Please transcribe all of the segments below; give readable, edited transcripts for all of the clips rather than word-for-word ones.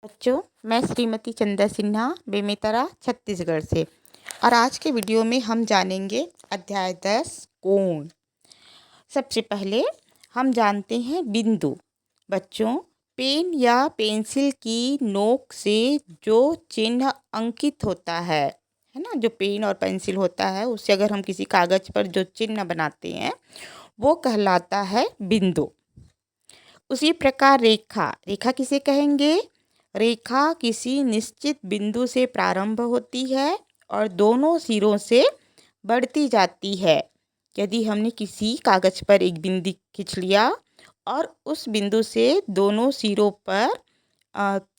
बच्चों, मैं श्रीमती चंदा सिन्हा बेमेतरा छत्तीसगढ़ से। और आज के वीडियो में हम जानेंगे अध्याय 10 कोण। सबसे पहले हम जानते हैं बिंदु। बच्चों, पेन या पेंसिल की नोक से जो चिन्ह अंकित होता है ना, जो पेन और पेंसिल होता है उससे अगर हम किसी कागज पर जो चिन्ह बनाते हैं वो कहलाता है बिंदु। उसी प्रकार रेखा, रेखा किसे कहेंगे? रेखा किसी निश्चित बिंदु से प्रारंभ होती है और दोनों सिरों से बढ़ती जाती है। यदि हमने किसी कागज पर एक बिंदु खींच लिया और उस बिंदु से दोनों सिरों पर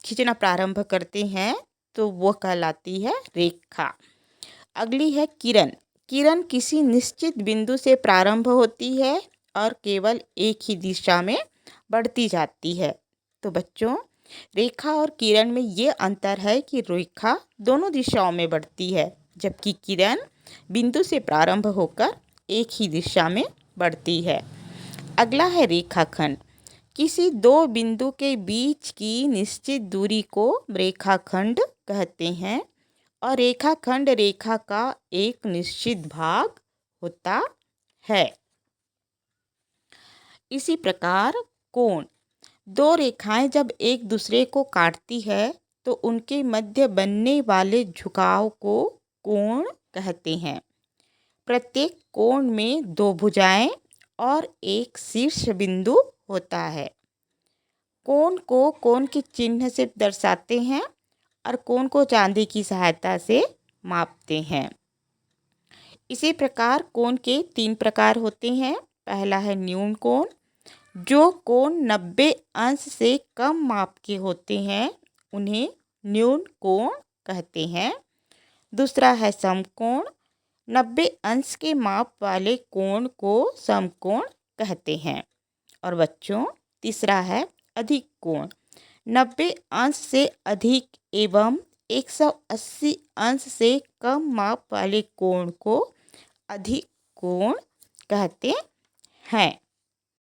खींचना प्रारंभ करते हैं तो वो कहलाती है रेखा। अगली है किरण। किरण किसी निश्चित बिंदु से प्रारंभ होती है और केवल एक ही दिशा में बढ़ती जाती है। तो बच्चों, रेखा और किरण में ये अंतर है कि रेखा दोनों दिशाओं में बढ़ती है जबकि किरण बिंदु से प्रारंभ होकर एक ही दिशा में बढ़ती है। अगला है रेखाखंड। किसी दो बिंदु के बीच की निश्चित दूरी को रेखाखंड कहते हैं और रेखाखंड रेखा का एक निश्चित भाग होता है। इसी प्रकार कोण, दो रेखाएं जब एक दूसरे को काटती है तो उनके मध्य बनने वाले झुकाव को कोण कहते हैं। प्रत्येक कोण में दो भुजाएं और एक शीर्ष बिंदु होता है। कोण को कोण के चिन्ह से दर्शाते हैं और कोण को चांदी की सहायता से मापते हैं। इसी प्रकार कोण के 3 प्रकार होते हैं। पहला है न्यून कोण, जो कोण 90 अंश से कम माप के होते हैं उन्हें न्यून कोण कहते हैं। दूसरा है समकोण, 90 अंश के माप वाले कोण को समकोण कहते हैं। और बच्चों, तीसरा है अधिक कोण, 90 अंश से अधिक एवं 180 अंश से कम माप वाले कोण को अधिक कोण कहते हैं।